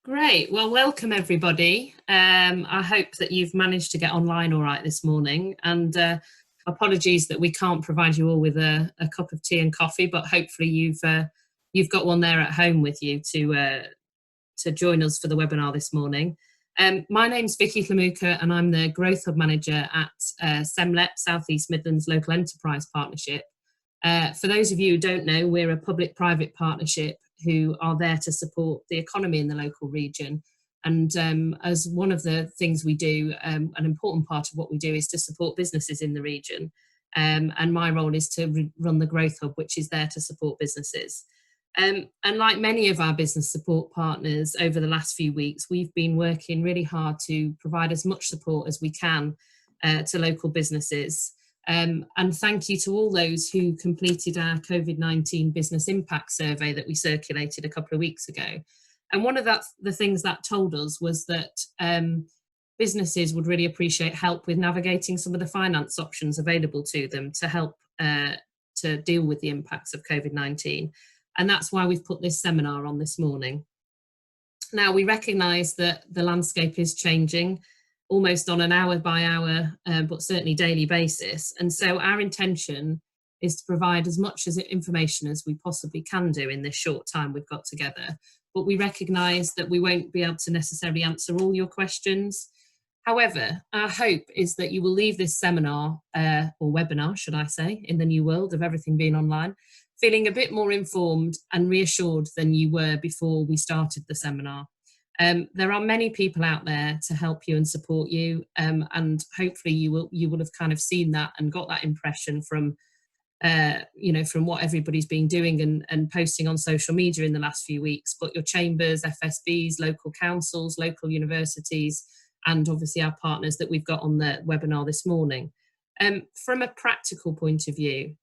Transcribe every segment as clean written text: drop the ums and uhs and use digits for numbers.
Great. Well, welcome everybody. I hope that you've managed to get online all right this morning, and apologies that we can't provide you all with a cup of tea and coffee, but hopefully you've got one there at home with you to join us for the webinar this morning. My name's Vicky Tlamuka and I'm the Growth Hub Manager at SEMLEP, South East Midlands Local Enterprise Partnership. For those of you who don't know, we're a public-private partnership who are there to support the economy in the local region. And as one of the things we do, an important part of what we do is to support businesses in the region. And my role is to run the Growth Hub, which is there to support businesses. And like many of our business support partners over the last few weeks, we've been working really hard to provide as much support as we can to local businesses. And thank you to all those who completed our COVID-19 business impact survey that we circulated a couple of weeks ago. And one of the things that told us was that businesses would really appreciate help with navigating some of the finance options available to them to help to deal with the impacts of COVID-19. And that's why we've put this seminar on this morning. Now, we recognise that the landscape is changing almost on an hour by hour, but certainly daily basis. And so our intention is to provide as much information as we possibly can do in this short time we've got together. But we recognise that we won't be able to necessarily answer all your questions. However, our hope is that you will leave this seminar, or webinar, should I say, in the new world of everything being online, feeling a bit more informed and reassured than you were before we started the seminar. There are many people out there to help you and support you, and hopefully you will have kind of seen that and got that impression from from what everybody's been doing and posting on social media in the last few weeks. But your chambers, FSBs, local councils, local universities, and obviously our partners that we've got on the webinar this morning. From a practical point of view,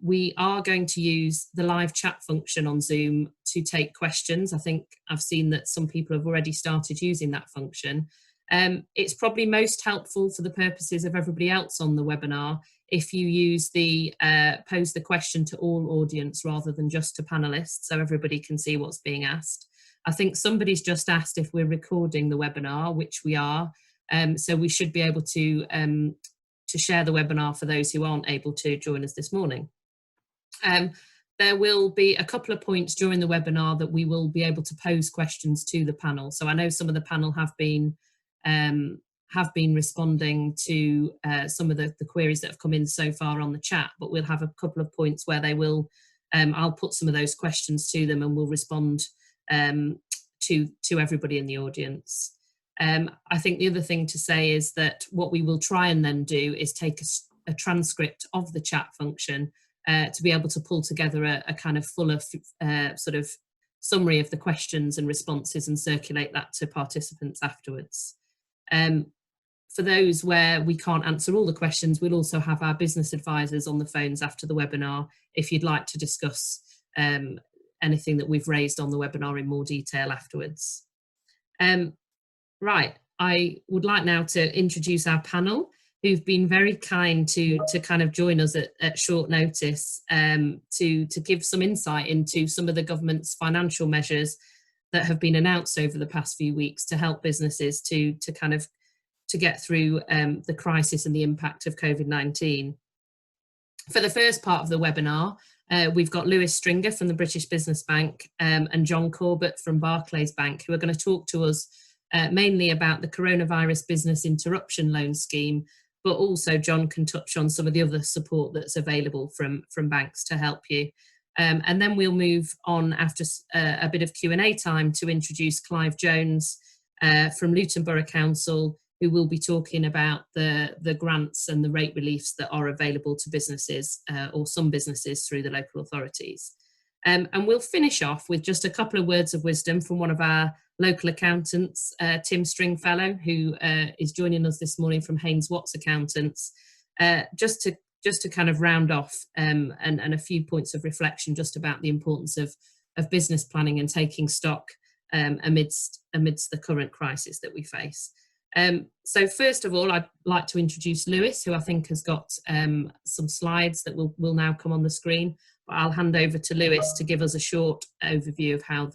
we are going to use the live chat function on Zoom to take questions. I think I've seen that some people have already started using that function. It's probably most helpful for the purposes of everybody else on the webinar if you use the pose the question to all audience rather than just to panelists, so everybody can see what's being asked. I think somebody's just asked if we're recording the webinar, which we are, so we should be able to share the webinar for those who aren't able to join us this morning. There will be a couple of points during the webinar that we will be able to pose questions to the panel. So I know some of the panel have been responding to some of the queries that have come in so far on the chat, but we'll have a couple of points where they will, I'll put some of those questions to them and we'll respond to everybody in the audience. I think the other thing to say is that what we will try and then do is take a transcript of the chat function to be able to pull together a kind of fuller sort of summary of the questions and responses and circulate that to participants afterwards. For those where we can't answer all the questions, we'll also have our business advisors on the phones after the webinar if you'd like to discuss anything that we've raised on the webinar in more detail afterwards. Right, I would like now to introduce our panel, who've been very kind to kind of join us at short notice to give some insight into some of the government's financial measures that have been announced over the past few weeks to help businesses to get through the crisis and the impact of COVID-19. For the first part of the webinar, we've got Lewis Stringer from the British Business Bank and John Corbett from Barclays Bank, who are going to talk to us mainly about the coronavirus business interruption loan scheme, but also John can touch on some of the other support that's available from banks to help you. And then we'll move on after a bit of Q&A time to introduce Clive Jones from Luton Borough Council, who will be talking about the grants and the rate reliefs that are available to businesses or some businesses through the local authorities. And we'll finish off with just a couple of words of wisdom from one of our local accountants, Tim Stringfellow, who is joining us this morning from Haynes Watts Accountants, just to kind of round off and a few points of reflection just about the importance of business planning and taking stock amidst the current crisis that we face. So first of all, I'd like to introduce Lewis, who I think has got some slides that will now come on the screen. But I'll hand over to Lewis to give us a short overview of how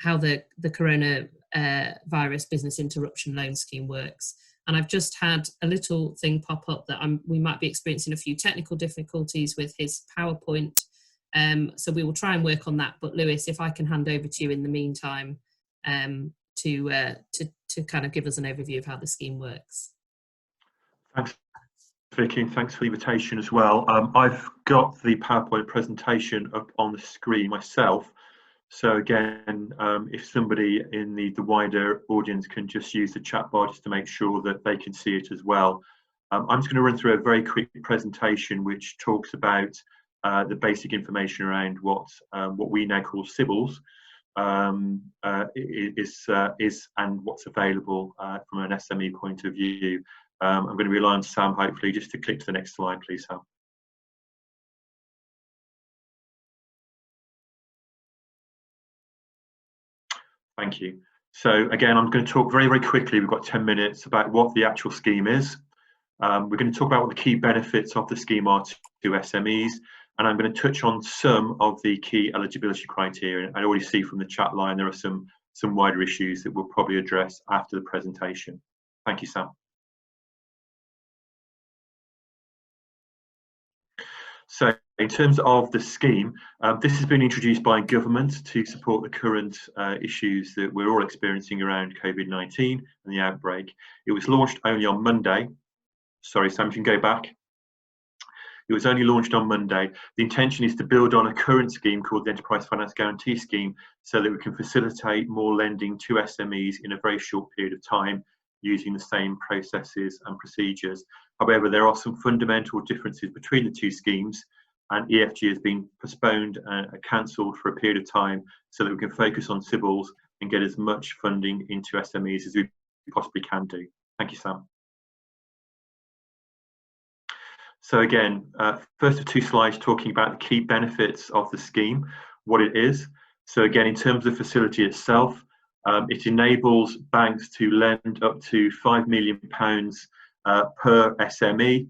how the coronavirus business interruption loan scheme works. And I've just had a little thing pop up that we might be experiencing a few technical difficulties with his PowerPoint. So we will try and work on that. But Lewis, if I can hand over to you in the meantime to kind of give us an overview of how the scheme works. Thanks, Vicky, and thanks for the invitation as well. I've got the PowerPoint presentation up on the screen myself. So again, if somebody in the wider audience can just use the chat bar just to make sure that they can see it as well. I'm just going to run through a very quick presentation which talks about the basic information around what we now call SIBLs is and what's available from an SME point of view. I'm going to rely on Sam, hopefully, just to click to the next slide, please, Sam. Thank you. So again, I'm going to talk very, very quickly. We've got 10 minutes about what the actual scheme is. We're going to talk about what the key benefits of the scheme are to SMEs, and I'm going to touch on some of the key eligibility criteria. I already see from the chat line there are some wider issues that we'll probably address after the presentation. Thank you, Sam. So in terms of the scheme, this has been introduced by government to support the current issues that we're all experiencing around COVID-19 and the outbreak. It was launched only on Monday. Sorry, Sam, you can go back. It was only launched on Monday. The intention is to build on a current scheme called the Enterprise Finance Guarantee Scheme so that we can facilitate more lending to SMEs in a very short period of time using the same processes and procedures. However, there are some fundamental differences between the two schemes, and EFG has been postponed and cancelled for a period of time so that we can focus on SIBLs and get as much funding into SMEs as we possibly can do. Thank you, Sam. So again, first of two slides talking about the key benefits of the scheme, what it is. So again, in terms of the facility itself, it enables banks to lend up to £5 million per SME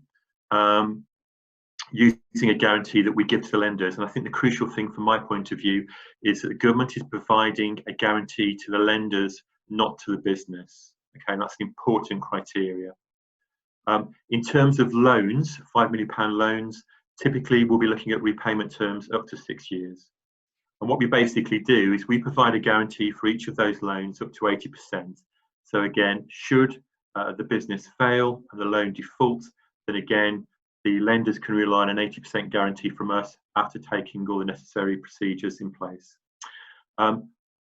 using a guarantee that we give to the lenders. And I think the crucial thing from my point of view is that the government is providing a guarantee to the lenders, not to the business. Okay, and that's an important criteria. In terms of loans, £5 million loans, typically we'll be looking at repayment terms up to 6 years. And what we basically do is we provide a guarantee for each of those loans up to 80%. So again, should the business fail and the loan default, then again, the lenders can rely on an 80% guarantee from us after taking all the necessary procedures in place.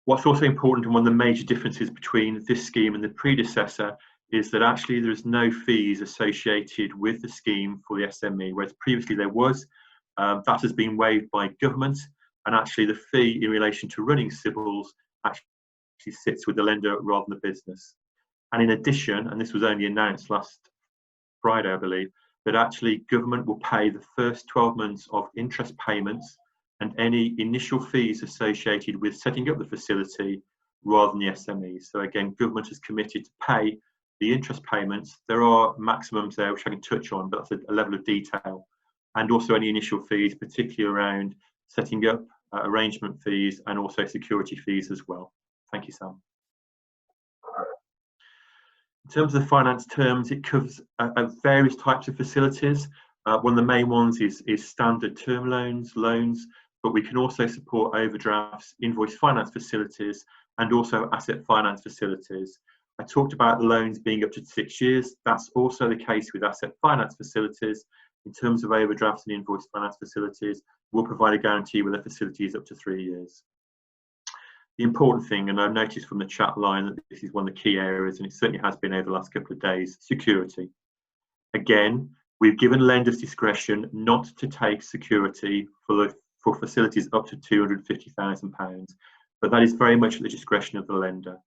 What's also important, and one of the major differences between this scheme and the predecessor, is that actually there is no fees associated with the scheme for the SME, whereas previously there was. That has been waived by government, and actually the fee in relation to running SIBLs actually sits with the lender rather than the business. And in addition, and this was only announced last Friday, I believe, that actually government will pay the first 12 months of interest payments and any initial fees associated with setting up the facility rather than the SMEs. So again, government is committed to pay the interest payments. There are maximums there which I can touch on, but that's a level of detail, and also any initial fees, particularly around setting up arrangement fees and also security fees as well. Thank you, Sam. In terms of the finance terms, it covers various types of facilities. One of the main ones is standard term loans, but we can also support overdrafts, invoice finance facilities, and also asset finance facilities. I talked about the loans being up to 6 years. That's also the case with asset finance facilities. In terms of overdrafts and invoice finance facilities, we'll provide a guarantee with the facilities up to 3 years. The important thing, and I've noticed from the chat line that this is one of the key areas, and it certainly has been over the last couple of days, security. Again, we've given lenders discretion not to take security for facilities up to £250,000, but that is very much at the discretion of the lender.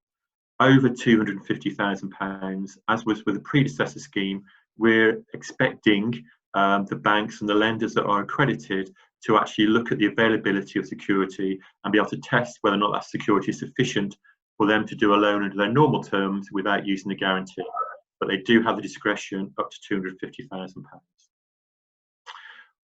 Over £250,000, as was with the predecessor scheme, we're expecting the banks and the lenders that are accredited to actually look at the availability of security and be able to test whether or not that security is sufficient for them to do a loan under their normal terms without using the guarantee. But they do have the discretion up to £250,000.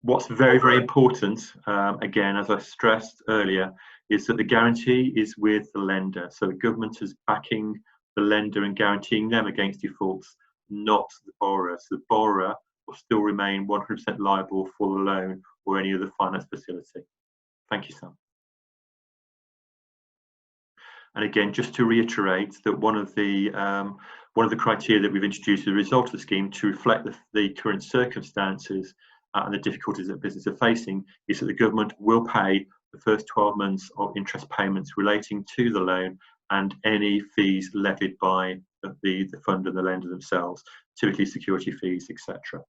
What's very, very important, again, as I stressed earlier, is that the guarantee is with the lender. So the government is backing the lender and guaranteeing them against defaults, not the borrower. So the borrower will still remain 100% liable for the loan or any other finance facility. Thank you, Sam. And again, just to reiterate that one of the criteria that we've introduced as a result of the scheme to reflect the current circumstances and the difficulties that businesses are facing is that the government will pay the first 12 months of interest payments relating to the loan and any fees levied by the fund and the lender themselves, typically security fees, etc.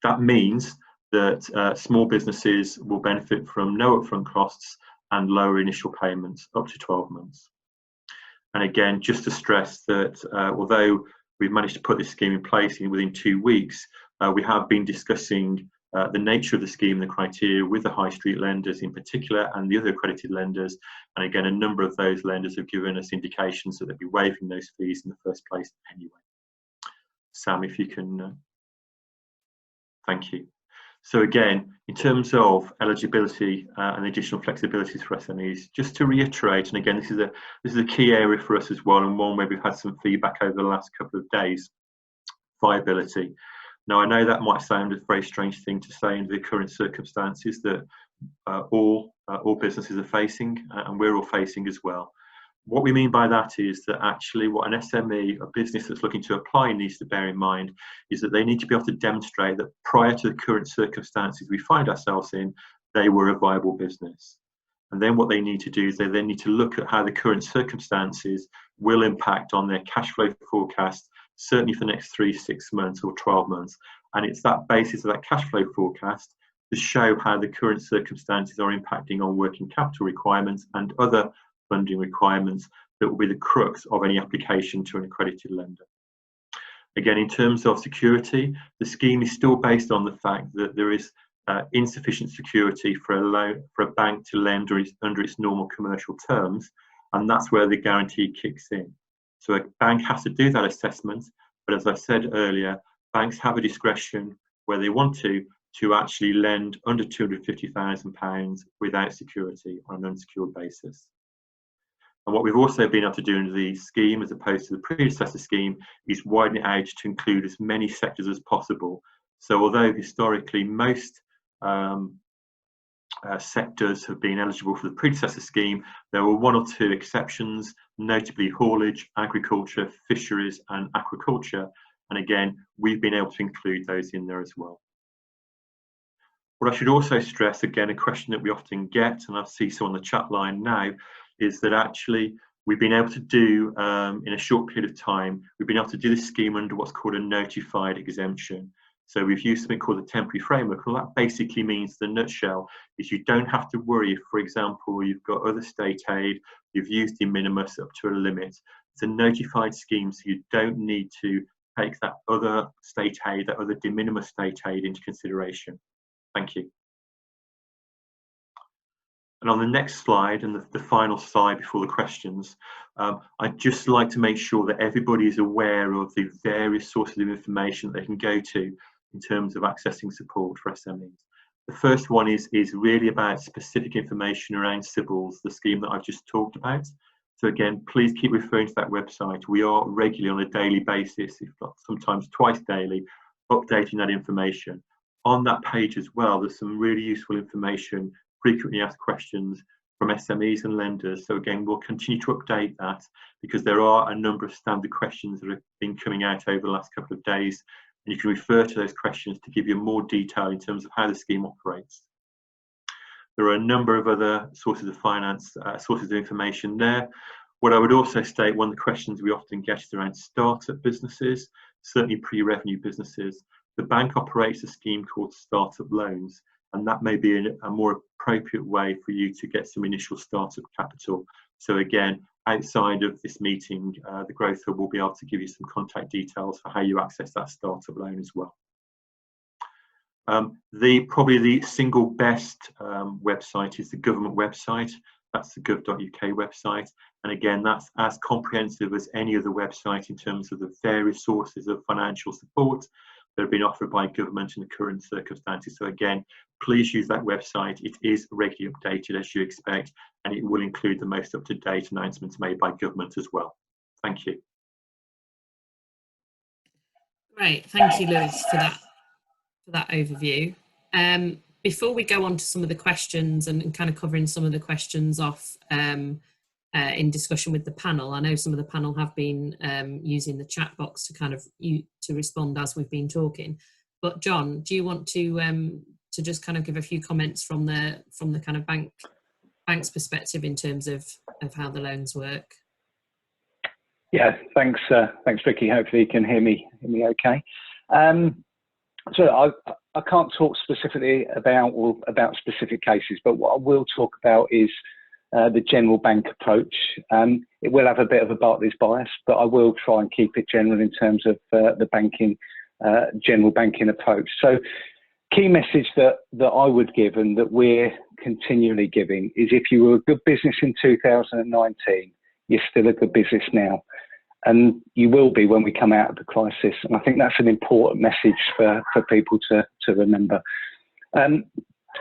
That means that small businesses will benefit from no upfront costs and lower initial payments up to 12 months. And again, just to stress that although we've managed to put this scheme in place within 2 weeks, we have been discussing the nature of the scheme, the criteria with the high street lenders in particular and the other accredited lenders. And again, a number of those lenders have given us indications that they'd be waiving those fees in the first place anyway. Sam, if you can, thank you. So again, in terms of eligibility and additional flexibilities for SMEs, just to reiterate, and again, this is a key area for us as well, and one where we've had some feedback over the last couple of days, viability. Now, I know that might sound a very strange thing to say in the current circumstances that all businesses are facing, and we're all facing as well. What we mean by that is that actually what an SME, a business that's looking to apply, needs to bear in mind is that they need to be able to demonstrate that prior to the current circumstances we find ourselves in, they were a viable business. And then what they need to do is they then need to look at how the current circumstances will impact on their cash flow forecast, certainly for the next 3, 6 months or 12 months. And it's that basis of that cash flow forecast to show how the current circumstances are impacting on working capital requirements and other funding requirements that will be the crux of any application to an accredited lender. Again, in terms of security, the scheme is still based on the fact that there is insufficient security for a bank to lend under its normal commercial terms, and that's where the guarantee kicks in. So a bank has to do that assessment, but as I said earlier, banks have a discretion where they want to actually lend under £250,000 without security on an unsecured basis. And what we've also been able to do under the scheme, as opposed to the predecessor scheme, is widen it out to include as many sectors as possible. So although historically most sectors have been eligible for the predecessor scheme, there were 1 or 2 exceptions, notably haulage, agriculture, fisheries and aquaculture. And again, we've been able to include those in there as well. What I should also stress, again, a question that we often get, and I see so on the chat line now, is that actually we've been able to do, in a short period of time, we've been able to do this scheme under what's called a notified exemption. So we've used something called the temporary framework, and that basically means, the nutshell, is you don't have to worry if, for example, you've got other state aid, you've used de minimis up to a limit. It's a notified scheme, so you don't need to take that other state aid, that other de minimis state aid into consideration. Thank you. And on the next slide, and the final slide before the questions, I'd just like to make sure that everybody is aware of the various sources of information that they can go to in terms of accessing support for SMEs. The first one is really about specific information around CBILS, the scheme that I've just talked about. So again, please keep referring to that website. We are regularly on a daily basis, if not sometimes twice daily, updating that information. On that page as well, there's some really useful information, frequently asked questions from SMEs and lenders. So again, we'll continue to update that because there are a number of standard questions that have been coming out over the last couple of days, and you can refer to those questions to give you more detail in terms of how the scheme operates. There are a number of other sources of finance, sources of information there. What I would also state, one of the questions we often get is around startup businesses, certainly pre-revenue businesses. The bank operates a scheme called startup loans, and that may be a more appropriate way for you to get some initial startup capital. So again, outside of this meeting, the GrowthHub will be able to give you some contact details for how you access that startup loan as well. Probably the single best website is the government website. That's the gov.uk website. And again, that's as comprehensive as any other website in terms of the various sources of financial support that have been offered by government in the current circumstances. So again, please use that website. It is regularly updated, as you expect, and it will include the most up-to-date announcements made by government as well. Thank you. Great, thank you, Lewis, for that overview. Before we go on to some of the questions and kind of covering some of the questions off in discussion with the panel, I know some of the panel have been using the chat box to kind of to respond as we've been talking. But John, do you want to just kind of give a few comments from the kind of bank's perspective in terms of how the loans work? Yeah, thanks, Vicky. Hopefully you can hear me okay. So I can't talk specifically about specific cases, but what I will talk about is the general bank approach. It will have a bit of a Barclays bias, but I will try and keep it general in terms of the general banking approach. So key message that I would give and that we're continually giving is, if you were a good business in 2019, you're still a good business now. And you will be when we come out of the crisis. And I think that's an important message for people to remember. But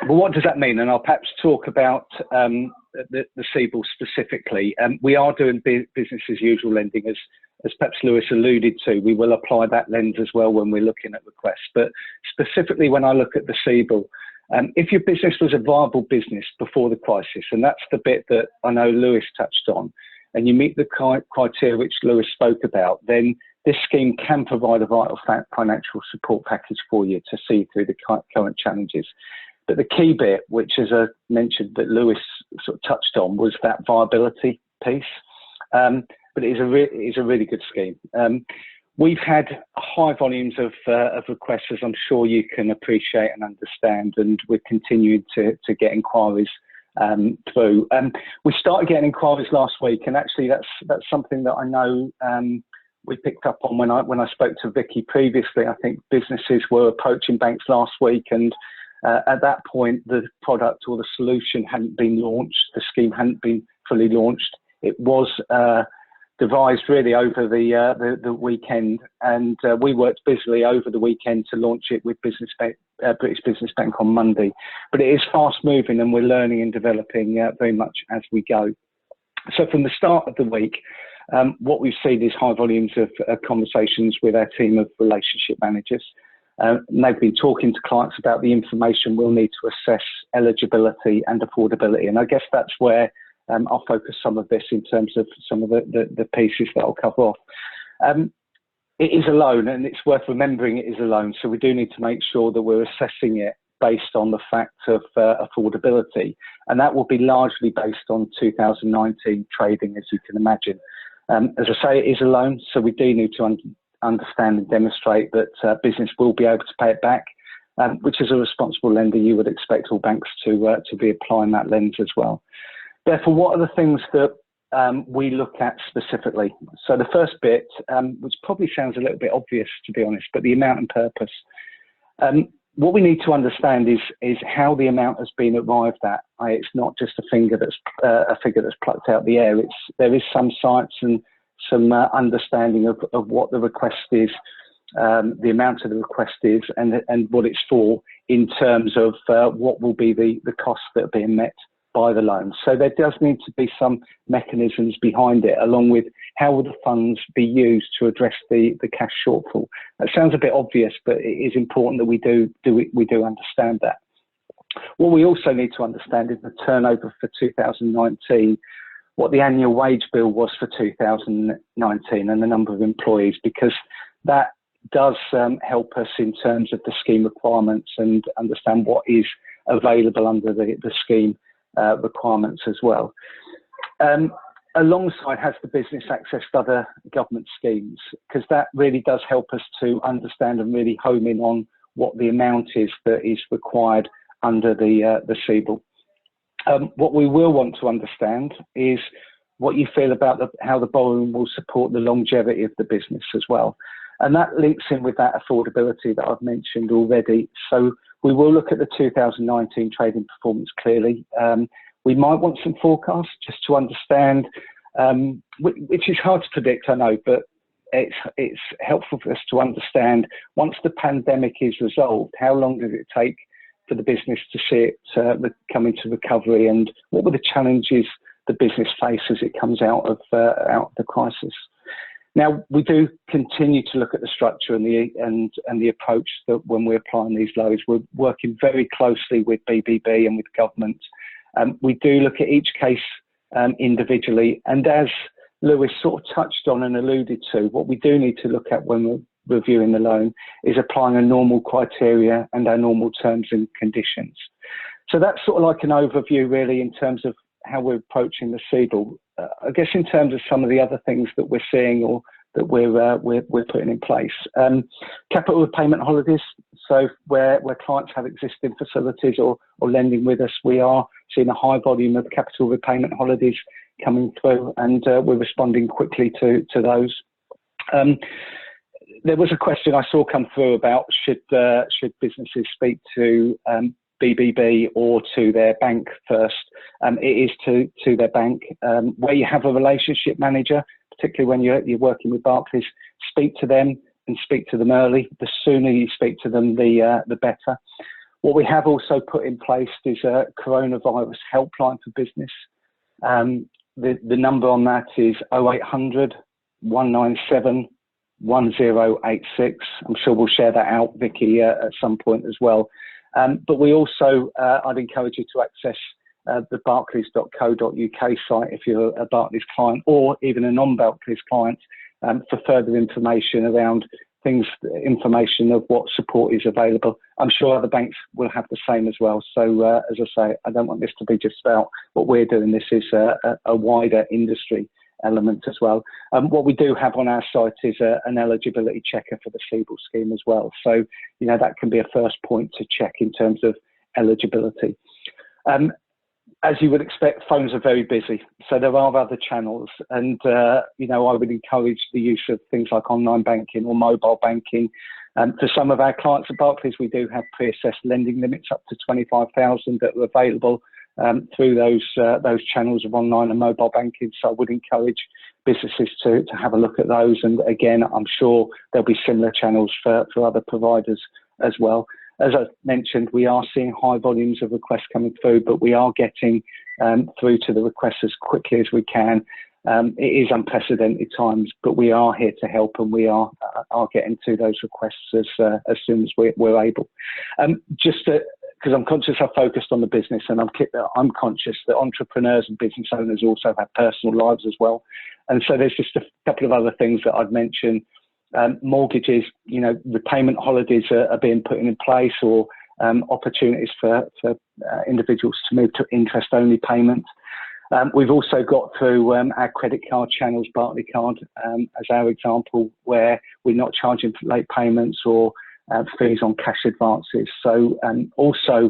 what does that mean? And I'll perhaps talk about the CBIL specifically. We are doing business as usual lending, as perhaps Lewis alluded to. We will apply that lens as well when we're looking at requests. But specifically when I look at the CBIL, if your business was a viable business before the crisis, and that's the bit that I know Lewis touched on, and you meet the criteria which Lewis spoke about, then this scheme can provide a vital financial support package for you to see through the current challenges. But the key bit, which, as I mentioned, that Lewis sort of touched on, was that viability piece. But it is a really good scheme. We've had high volumes of requests, as I'm sure you can appreciate and understand, and we're continuing to get inquiries through. We started getting inquiries last week, and actually that's something that I know we picked up on when I spoke to Vicky previously. I think businesses were approaching banks last week, and at that point the product or the solution hadn't been launched, the scheme hadn't been fully launched. It was devised really over the weekend, and we worked busily over the weekend to launch it with British Business Bank on Monday. But it is fast moving, and we're learning and developing very much as we go. So from the start of the week, what we've seen is high volumes of conversations with our team of relationship managers. And they've been talking to clients about the information we'll need to assess eligibility and affordability. And I guess that's where I'll focus some of this in terms of some of the pieces that I'll cover off. It is a loan, and it's worth remembering it is a loan. So we do need to make sure that we're assessing it based on the fact of affordability. And that will be largely based on 2019 trading, as you can imagine. As I say, it is a loan, so we do need to understand and demonstrate that business will be able to pay it back, which as a responsible lender, you would expect all banks to be applying that lens as well. Therefore, what are the things that we look at specifically? So the first bit, which probably sounds a little bit obvious, to be honest, but the amount and purpose. What we need to understand is how the amount has been arrived at. It's not just a figure that's plucked out the air. There is some science and some understanding of what the request is, the amount of the request is, and what it's for in terms of what will be the costs that are being met by the loan. So there does need to be some mechanisms behind it, along with how will the funds be used to address the cash shortfall. That sounds a bit obvious, but it is important that we do understand that. What we also need to understand is the turnover for 2019, what the annual wage bill was for 2019 and the number of employees, because that does help us in terms of the scheme requirements and understand what is available under the scheme requirements as well. Alongside, has the business accessed other government schemes? Because that really does help us to understand and really home in on what the amount is that is required under the CBIL. What we will want to understand is what you feel about how the borrowing will support the longevity of the business as well. And that links in with that affordability that I've mentioned already. So we will look at the 2019 trading performance clearly. We might want some forecasts just to understand, which is hard to predict, I know, but it's helpful for us to understand, once the pandemic is resolved, how long does it take for the business to see it come into recovery, and what were the challenges the business face as it comes out of the crisis. Now, we do continue to look at the structure and the approach that when we're applying these lows, we're working very closely with BBB and with government. We do look at each case individually, and as Lewis sort of touched on and alluded to, what we do need to look at when we're reviewing the loan is applying a normal criteria and our normal terms and conditions. So that's sort of like an overview really in terms of how we're approaching the CBIL. I guess in terms of some of the other things that we're seeing or that we're putting in place. Capital repayment holidays, so where clients have existing facilities or lending with us, we are seeing a high volume of capital repayment holidays coming through, and we're responding quickly to those. There was a question I saw come through about should businesses speak to BBB or to their bank first. It is to their bank. Where you have a relationship manager, particularly when you're working with Barclays, speak to them and speak to them early. The sooner you speak to them, the better. What we have also put in place is a coronavirus helpline for business. The number on that is 0800 197 1086. I'm sure we'll share that out, Vicky, at some point as well. But we also, I'd encourage you to access the barclays.co.uk site if you're a Barclays client or even a non-Barclays client for further information around information of what support is available. I'm sure other banks will have the same as well. So as I say, I don't want this to be just about what we're doing. This is a wider industry element as well. What we do have on our site is an eligibility checker for the CBIL scheme as well. So, you know, that can be a first point to check in terms of eligibility. As you would expect, phones are very busy. So there are other channels. And, you know, I would encourage the use of things like online banking or mobile banking. For some of our clients at Barclays, we do have pre-assessed lending limits up to 25,000 that are available through those channels of online and mobile banking. So I would encourage businesses to have a look at those. And again, I'm sure there'll be similar channels for other providers as well. As I mentioned, we are seeing high volumes of requests coming through, but we are getting through to the requests as quickly as we can. It is unprecedented times, but we are here to help, and we are getting to those requests as soon as we're able. Just because I'm conscious I've focused on the business, and I'm conscious that entrepreneurs and business owners also have personal lives as well. And so there's just a couple of other things that I'd mention. Mortgages, you know, repayment holidays are being put in place, or opportunities for individuals to move to interest-only payments. We've also got through our credit card channels, Barclays Card as our example, where we're not charging for late payments or fees on cash advances. So also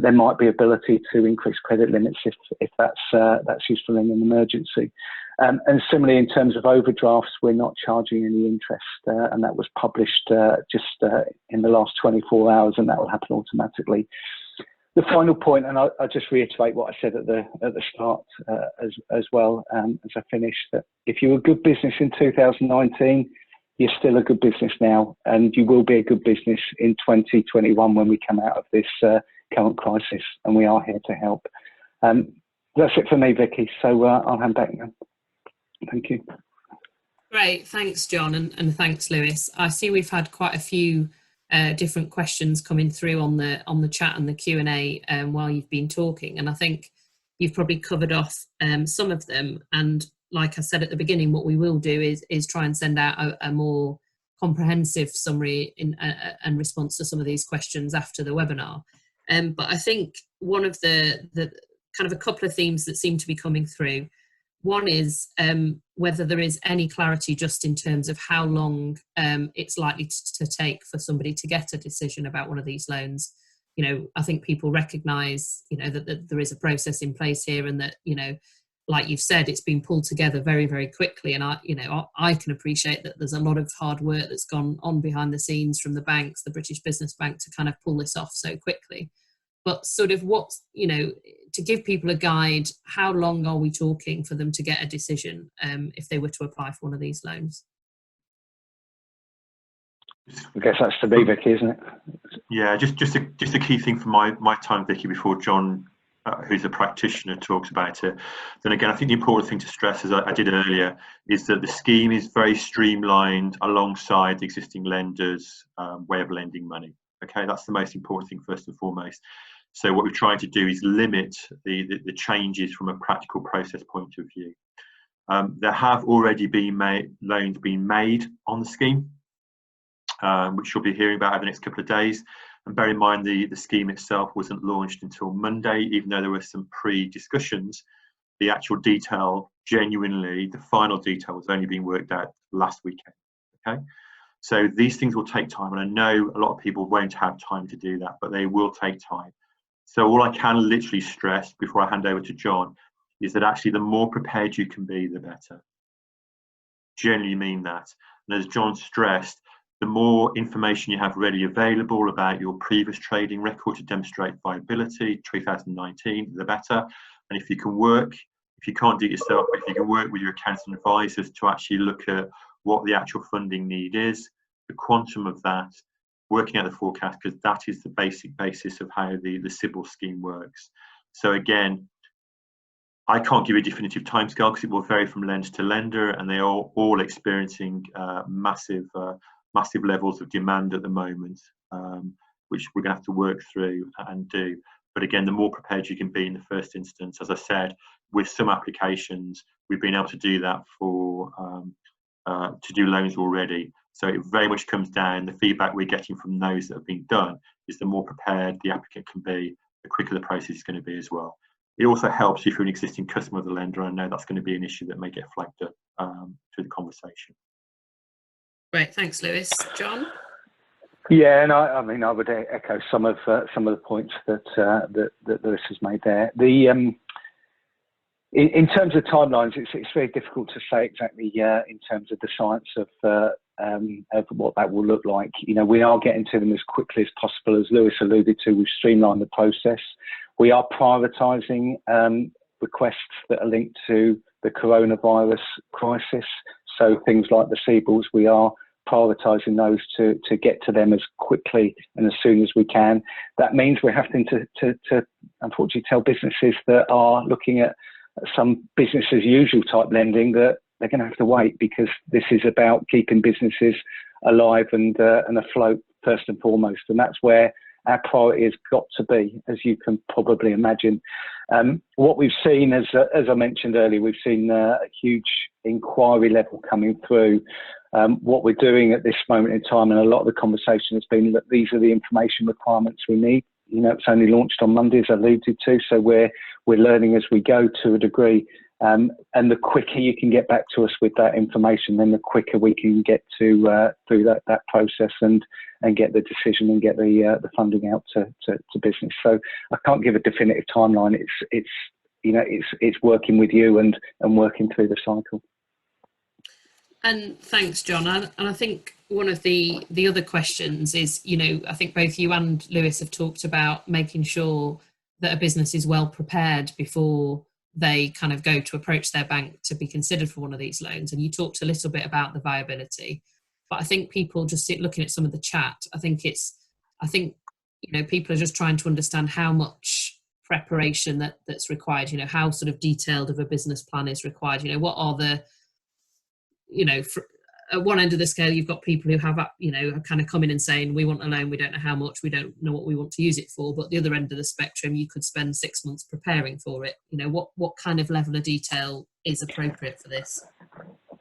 there might be ability to increase credit limits if that's useful in an emergency. And similarly, in terms of overdrafts, we're not charging any interest, and that was published just in the last 24 hours, and that will happen automatically. The final point, and I'll just reiterate what I said at the start as well as I finish, that if you were a good business in 2019, you're still a good business now, and you will be a good business in 2021 when we come out of this current crisis, and we are here to help. That's it for me, Vicky, so I'll hand back now. Thank you. Great, thanks, John, and thanks, Lewis. I see we've had quite a few different questions coming through on the chat and the Q&A while you've been talking, and I think you've probably covered off some of them. And like I said at the beginning, what we will do is try and send out a more comprehensive summary in response to some of these questions after the webinar. But I think one of the kind of a couple of themes that seem to be coming through. One is whether there is any clarity just in terms of how long it's likely to take for somebody to get a decision about one of these loans. You know, I think people recognise, you know, that there is a process in place here, and that, you know, like you've said, it's been pulled together very, very quickly. And I can appreciate that there's a lot of hard work that's gone on behind the scenes from the banks, the British Business Bank, to kind of pull this off so quickly. But sort of what's, you know, to give people a guide, how long are we talking for them to get a decision if they were to apply for one of these loans? I guess that's to be, Vicky, isn't it? Yeah, just a key thing for my time, Vicky, before John, who's a practitioner, talks about it. Then again, I think the important thing to stress, as I did earlier, is that the scheme is very streamlined alongside the existing lenders' way of lending money. Okay, that's the most important thing first and foremost. So what we're trying to do is limit the changes from a practical process point of view. There have already been loans being made on the scheme, which you'll be hearing about over the next couple of days. And bear in mind, the scheme itself wasn't launched until Monday, even though there were some pre-discussions. The actual detail, genuinely, the final detail was only being worked out last weekend. Okay, so these things will take time, and I know a lot of people won't have time to do that, but they will take time. So all I can literally stress before I hand over to John is that actually the more prepared you can be, the better. Genuinely mean that. And as John stressed, the more information you have ready available about your previous trading record to demonstrate viability, 2019, the better. And if you can't do it yourself, if you can work with your accountants and advisors to actually look at what the actual funding need is, the quantum of that, working out the forecast, because that is the basic basis of how the CBIL scheme works. So again, I can't give you a definitive timescale because it will vary from lender to lender, and they are all experiencing massive levels of demand at the moment, which we're going to have to work through and do. But again, the more prepared you can be in the first instance, as I said, with some applications, we've been able to do that for to do loans already. So it very much comes down, the feedback we're getting from those that have been done is the more prepared the applicant can be, the quicker the process is going to be as well. It also helps if you're an existing customer of the lender. I know that's going to be an issue that may get flagged up through the conversation. Great, thanks, Lewis. John? Yeah, and I mean, I would echo some of the points that Lewis has made there. In terms of timelines, it's very difficult to say exactly in terms of the science of what that will look like. You know, we are getting to them as quickly as possible. As Lewis alluded to, we've streamlined the process. We are prioritising requests that are linked to the coronavirus crisis. So things like the CBILS, we are prioritising those to get to them as quickly and as soon as we can. That means we're having to unfortunately tell businesses that are looking at some business as usual type lending that they're going to have to wait, because this is about keeping businesses alive and afloat first and foremost. And that's where our priority has got to be, as you can probably imagine. What we've seen, as I mentioned earlier, we've seen a huge inquiry level coming through. What we're doing at this moment in time, and a lot of the conversation has been that these are the information requirements we need. You know, it's only launched on Monday, as I alluded to, so we're learning as we go to a degree. And the quicker you can get back to us with that information, then the quicker we can get to through that process and get the decision and get the funding out to business. So I can't give a definitive timeline. It's working with you and working through the cycle. And thanks, John. And I think one of the other questions is, you know, I think both you and Lewis have talked about making sure that a business is well prepared before they kind of go to approach their bank to be considered for one of these loans. And you talked a little bit about the viability, but I think people just looking at some of the chat, I think you know, people are just trying to understand how much preparation that's required, you know, how sort of detailed of a business plan is required, you know, what are the, you know, at one end of the scale, you've got people who have, you know, kind of coming and saying, we want a loan, we don't know how much, we don't know what we want to use it for. But the other end of the spectrum, you could spend 6 months preparing for it. You know, what kind of level of detail is appropriate for this?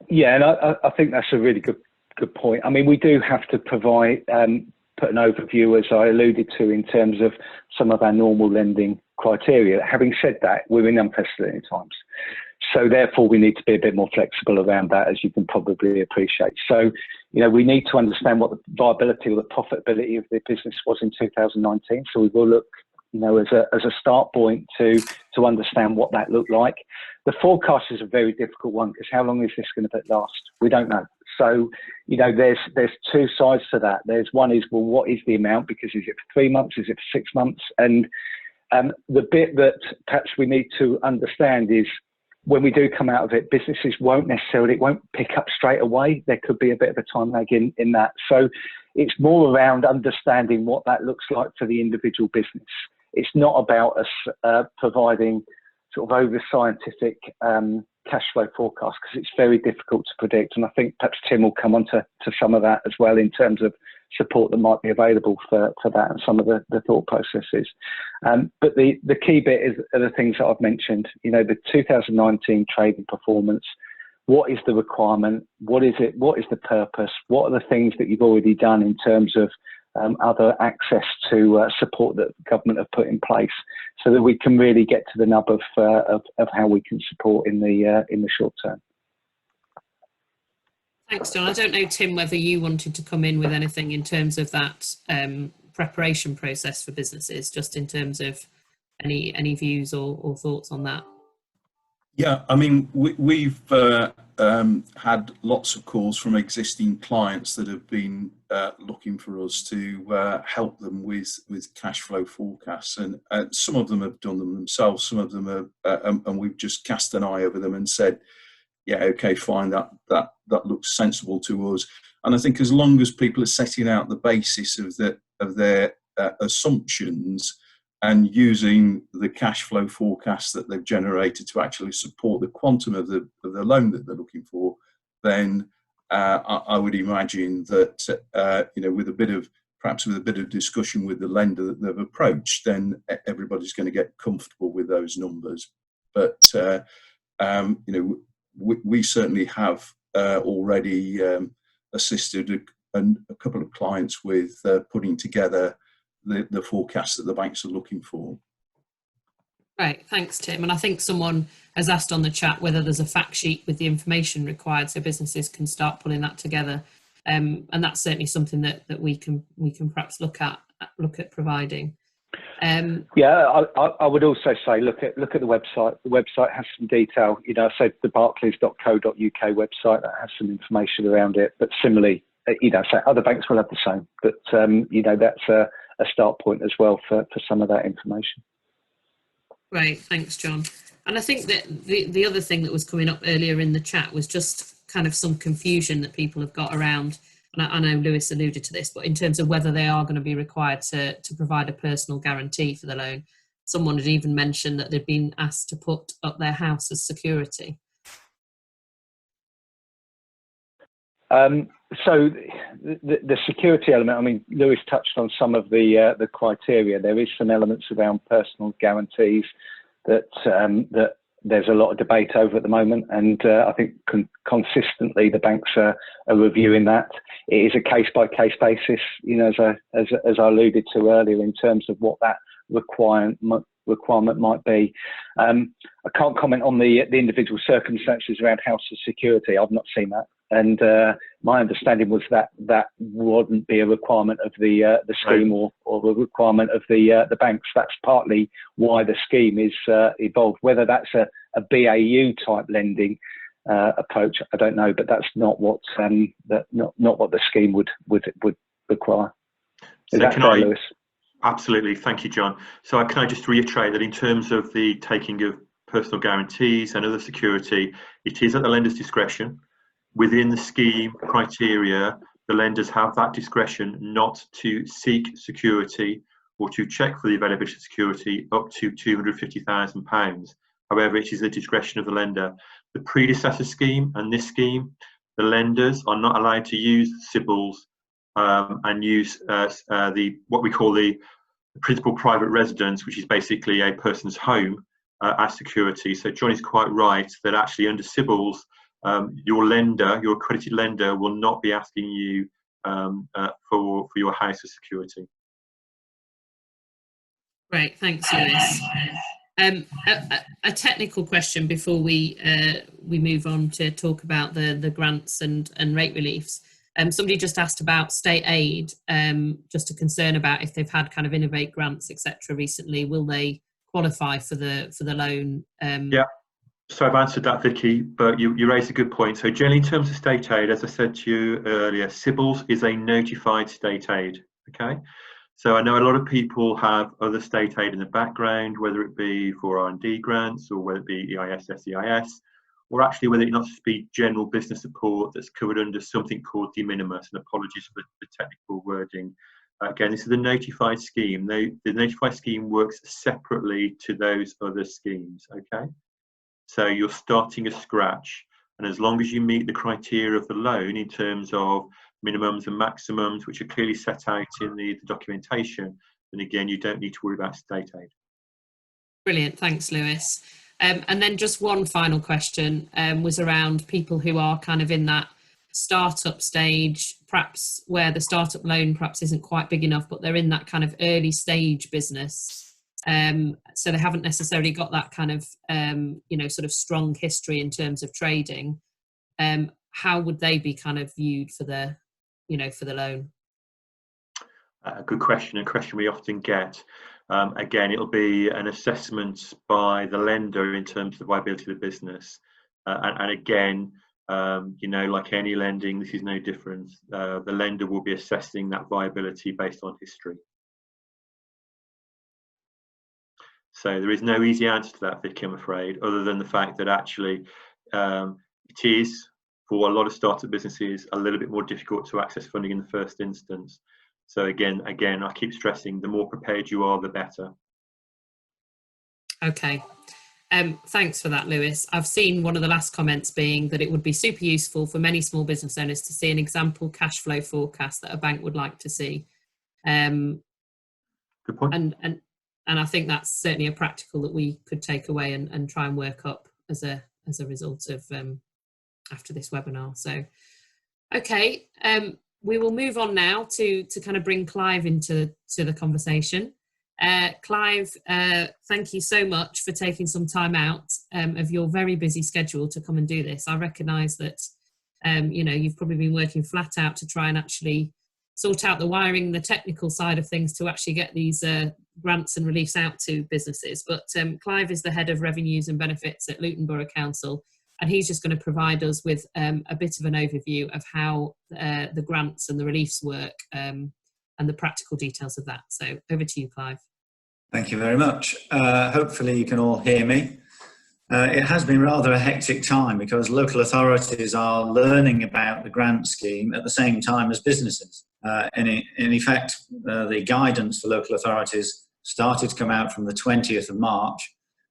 Yeah, and I think that's a really good point. I mean, we do have to provide, put an overview, as I alluded to, in terms of some of our normal lending criteria. Having said that, we're in unprecedented times. So therefore, we need to be a bit more flexible around that, as you can probably appreciate. So, you know, we need to understand what the viability or the profitability of the business was in 2019. So we will look, you know, as a start point to understand what that looked like. The forecast is a very difficult one, because how long is this going to last? We don't know. So, you know, there's two sides to that. There's one is, well, what is the amount? Because is it for 3 months? Is it for 6 months? And the bit that perhaps we need to understand is, when we do come out of it, businesses won't pick up straight away. There could be a bit of a time lag in that. So it's more around understanding what that looks like for the individual business. It's not about us providing sort of over scientific cash flow forecasts, because it's very difficult to predict. And I think perhaps Tim will come on to some of that as well, in terms of support that might be available for that and some of the thought processes. But the key bit are the things that I've mentioned. You know, the 2019 trading performance. What is the requirement? What is it? What is the purpose? What are the things that you've already done in terms of other access to support that the government have put in place, so that we can really get to the nub of how we can support in the short term. Thanks, John. I don't know, Tim, whether you wanted to come in with anything in terms of that preparation process for businesses, just in terms of any views or thoughts on that. Yeah, I mean, we've had lots of calls from existing clients that have been looking for us to help them with cash flow forecasts, and some of them have done them themselves. Some of them have, and we've just cast an eye over them and said, yeah, okay, fine, that looks sensible to us. And I think as long as people are setting out the basis of their assumptions and using the cash flow forecast that they've generated to actually support the quantum of the loan that they're looking for, then I would imagine that you know, with a bit of discussion with the lender that they've approached, then everybody's going to get comfortable with those numbers. But you know, we certainly have already assisted a couple of clients with putting together the forecast that the banks are looking for. Right, thanks, Tim. And I think someone has asked on the chat whether there's a fact sheet with the information required, so businesses can start pulling that together. And that's certainly something that we can perhaps look at providing. Yeah, I would also say look at the website. The website has some detail. You know, I said the Barclays.co.uk website that has some information around it. But similarly, you know, so other banks will have the same. But you know, that's a start point as well for some of that information. Great, thanks, John. And I think that the other thing that was coming up earlier in the chat was just kind of some confusion that people have got around, and I know Lewis alluded to this, but in terms of whether they are going to be required to provide a personal guarantee for the loan. Someone had even mentioned that they'd been asked to put up their house as security. So the security element, I mean, Lewis touched on some of the criteria. There is some elements around personal guarantees that there's a lot of debate over at the moment, and I think consistently the banks are reviewing that. It is a case-by-case basis, you know, as I alluded to earlier, in terms of what that requirement might be. I can't comment on the individual circumstances around house of security. I've not seen that, and my understanding was that wouldn't be a requirement of the scheme, or a requirement of the banks. That's partly why the scheme is evolved. Whether that's a BAU type lending approach, I don't know, but that's not what not what the scheme would require. Is that fair, Lewis? Absolutely, thank you, John. So can I just reiterate that in terms of the taking of personal guarantees and other security, it is at the lender's discretion. Within the scheme criteria, the lenders have that discretion not to seek security or to check for the availability of security up to £250,000. However, it is the discretion of the lender. The predecessor scheme and this scheme, the lenders are not allowed to use SIBLs and use what we call the principal private residence, which is basically a person's home, as security. So John is quite right that actually under SIBLs, your accredited lender will not be asking you for your house as security. Great, thanks, Lewis. A technical question before we move on to talk about the grants and rate reliefs. Somebody just asked about state aid, just a concern about if they've had kind of Innovate grants, etc. recently, will they qualify for the loan? Yeah. So I've answered that, Vicky, but you raised a good point. So generally in terms of state aid, as I said to you earlier, SIBLs is a notified state aid, okay? So I know a lot of people have other state aid in the background, whether it be for R&D grants or whether it be EIS, SEIS, or actually whether it not just be general business support that's covered under something called de minimis, and apologies for the technical wording. Again, this is the notified scheme. The notified scheme works separately to those other schemes, okay? So you're starting at scratch, and as long as you meet the criteria of the loan in terms of minimums and maximums, which are clearly set out in the documentation, then again, you don't need to worry about state aid. Brilliant, thanks, Lewis. And then just one final question was around people who are kind of in that startup stage, perhaps where the startup loan perhaps isn't quite big enough, but they're in that kind of early stage business. So they haven't necessarily got that kind of, sort of strong history in terms of trading. How would they be kind of viewed for the loan? Good question, a question we often get. Again, it'll be an assessment by the lender in terms of the viability of the business. And again, like any lending, this is no different. The lender will be assessing that viability based on history. So there is no easy answer to that, Vicky, I'm afraid, other than the fact that actually it is, for a lot of startup businesses, a little bit more difficult to access funding in the first instance. So again, I keep stressing, the more prepared you are, the better. Okay. Thanks for that, Lewis. I've seen one of the last comments being that it would be super useful for many small business owners to see an example cash flow forecast that a bank would like to see. Good point. And I think that's certainly a practical that we could take away and try and work up as a result of after this webinar. So, okay. We will move on now to kind of bring Clive into the conversation. Clive, thank you so much for taking some time out of your very busy schedule to come and do this. I recognise that you've probably been working flat out to try and actually sort out the wiring, the technical side of things to actually get these grants and reliefs out to businesses. But Clive is the head of revenues and benefits at Luton Borough Council. And he's just going to provide us with a bit of an overview of how the grants and the reliefs work and the practical details of that. So over to you, Clive. Thank you very much. Hopefully you can all hear me. It has been rather a hectic time because local authorities are learning about the grant scheme at the same time as businesses. In effect, the guidance for local authorities started to come out from the 20th of March.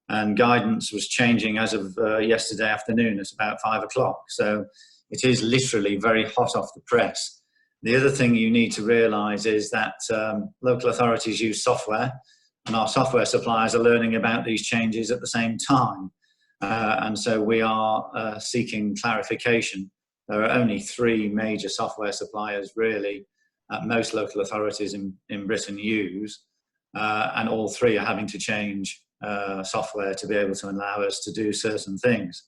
And guidance was changing as of yesterday afternoon at about 5 o'clock. So it is literally very hot off the press. The other thing you need to realise is that local authorities use software, and our software suppliers are learning about these changes at the same time. And so we are seeking clarification. There are only 3 major software suppliers really that most local authorities in Britain use, and all 3 are having to change software to be able to allow us to do certain things.